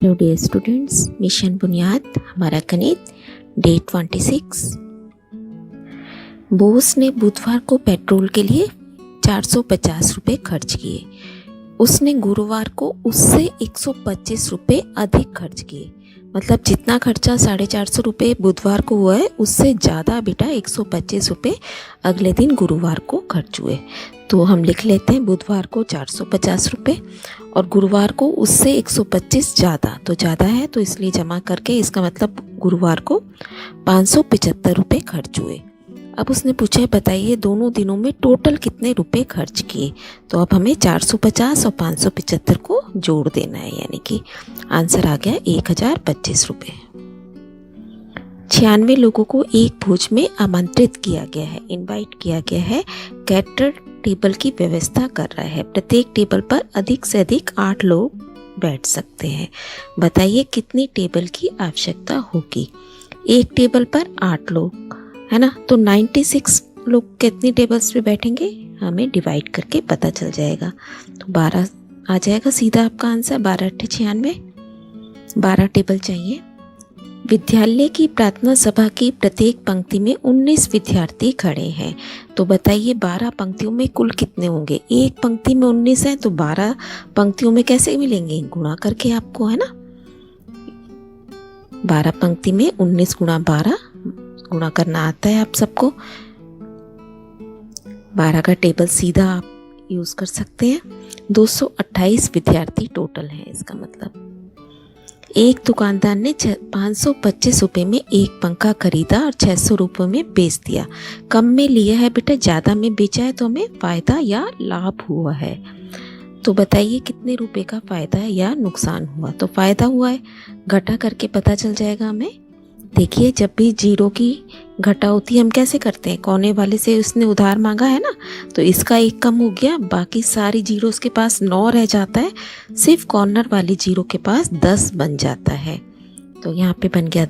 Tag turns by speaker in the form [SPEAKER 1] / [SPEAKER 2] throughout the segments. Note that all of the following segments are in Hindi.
[SPEAKER 1] हेलो डियर स्टूडेंट्स, मिशन बुनियाद हमारा गणित डे 26। बोस ने बुधवार को पेट्रोल के लिए 450 रुपये खर्च किए। उसने गुरुवार को उससे 125 रुपये अधिक खर्च किए। मतलब जितना खर्चा 450 रुपये बुधवार को हुआ है उससे ज़्यादा बेटा 125 रुपये अगले दिन गुरुवार को खर्च हुए। तो हम लिख लेते हैं बुधवार को 450 रुपये और गुरुवार को उससे 125 ज़्यादा, तो ज़्यादा है तो इसलिए जमा करके इसका मतलब गुरुवार को 575 रुपये खर्च हुए। अब उसने पूछा है बताइए दोनों दिनों में टोटल कितने रुपए खर्च किए। तो अब हमें 450 और 575 को जोड़ देना है, यानी कि आंसर आ गया 1025 रुपये। 96 लोगों को एक भोज में आमंत्रित किया गया है, इनवाइट किया गया है। कैटर टेबल की व्यवस्था कर रहा है। प्रत्येक टेबल पर अधिक से अधिक 8 लोग बैठ सकते हैं। बताइए कितनी टेबल की आवश्यकता होगी। एक टेबल पर 8 लोग है ना, तो 96 लोग कितनी टेबल्स पे बैठेंगे हमें डिवाइड करके पता चल जाएगा। तो 12 आ जाएगा सीधा आपका आंसर। 12 × 96, 12 टेबल चाहिए। विद्यालय की प्रार्थना सभा की प्रत्येक पंक्ति में 19 विद्यार्थी खड़े हैं। तो बताइए 12 पंक्तियों में कुल कितने होंगे। एक पंक्ति में 19 है तो 12 पंक्तियों में कैसे मिलेंगे, गुणा करके आपको, है ना। 12 पंक्ति में 19 × 12 गुणा करना आता है आप सबको। 12 का टेबल सीधा आप यूज कर सकते हैं। 228 विद्यार्थी टोटल हैं। इसका मतलब एक दुकानदार ने 525 रुपये में एक पंखा खरीदा और 600 रुपये में बेच दिया। कम में लिया है बेटा, ज़्यादा में बेचा है तो हमें फ़ायदा या लाभ हुआ है। तो बताइए कितने रुपए का फ़ायदा है या नुकसान हुआ। तो फ़ायदा हुआ है, घटा करके पता चल जाएगा हमें। देखिए जब भी जीरो की घटा होती है हम कैसे करते हैं, कोने वाले से उसने उधार मांगा है ना, तो इसका एक कम हो गया, बाकी सारी जीरो के पास 9 रह जाता है, सिर्फ कॉर्नर वाली जीरो के पास 10 बन जाता है। तो यहाँ पे बन गया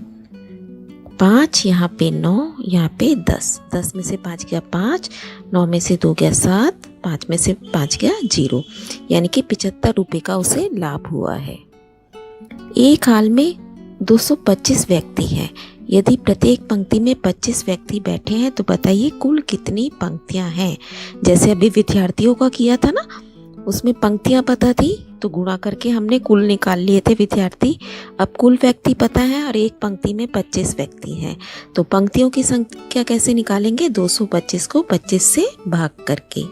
[SPEAKER 1] 5, यहाँ पे 9, यहाँ पे 10। 10 में से 5 गया 5, 9 में से 2 गया 7, 5 में से 5 गया 0, यानी कि 75 रुपये का उसे लाभ हुआ है। एक हाल में 225 व्यक्ति हैं। यदि प्रत्येक पंक्ति में 25 व्यक्ति बैठे हैं तो बताइए कुल कितनी पंक्तियां हैं। जैसे अभी विद्यार्थियों का किया था ना, उसमें पंक्तियां पता थी तो गुणा करके हमने कुल निकाल लिए थे विद्यार्थी। अब कुल व्यक्ति पता है और एक पंक्ति में 25 व्यक्ति हैं, तो पंक्तियों की संख्या कैसे निकालेंगे, 225 को 25 से भाग करके।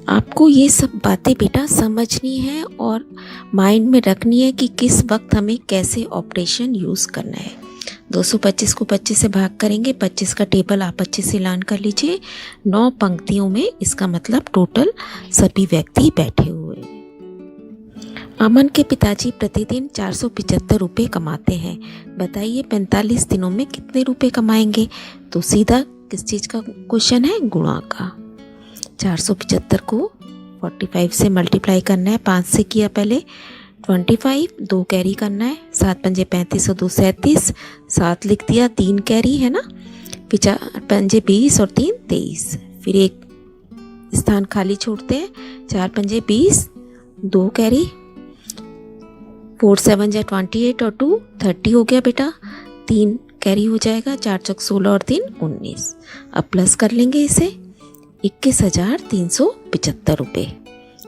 [SPEAKER 1] आपको ये सब बातें बेटा समझनी है और माइंड में रखनी है कि किस वक्त हमें कैसे ऑपरेशन यूज़ करना है। 225 को 25 से भाग करेंगे, 25 का टेबल आप अच्छे से लान कर लीजिए। 9 पंक्तियों में, इसका मतलब टोटल सभी व्यक्ति बैठे हुए। अमन के पिताजी प्रतिदिन 475 रुपये कमाते हैं। बताइए 45 दिनों में कितने रुपए कमाएंगे। तो सीधा किस चीज़ का क्वेश्चन है, गुणा का। 475 को 45 से मल्टीप्लाई करना है, 5 से किया पहले 25, 2 कैरी करना है, 7 पंजे 35 और 2 37, 7 लिख दिया, 3 कैरी है ना, 4 पंजे 20 और 3 23, फिर एक स्थान खाली छोड़ते हैं, 4 पंजे 20, 2 कैरी, 4 7 जा 28 और 2 30 हो गया बेटा, 3 कैरी हो जाएगा, 4 चौक 16 और 3 19। अब प्लस कर लेंगे इसे, 21,375 रुपये।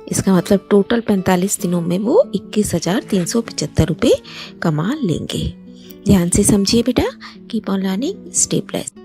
[SPEAKER 1] इसका मतलब टोटल 45 दिनों में वो 21,375 रुपये कमा लेंगे। ध्यान से समझिए बेटा। Keep on learning, stay blessed.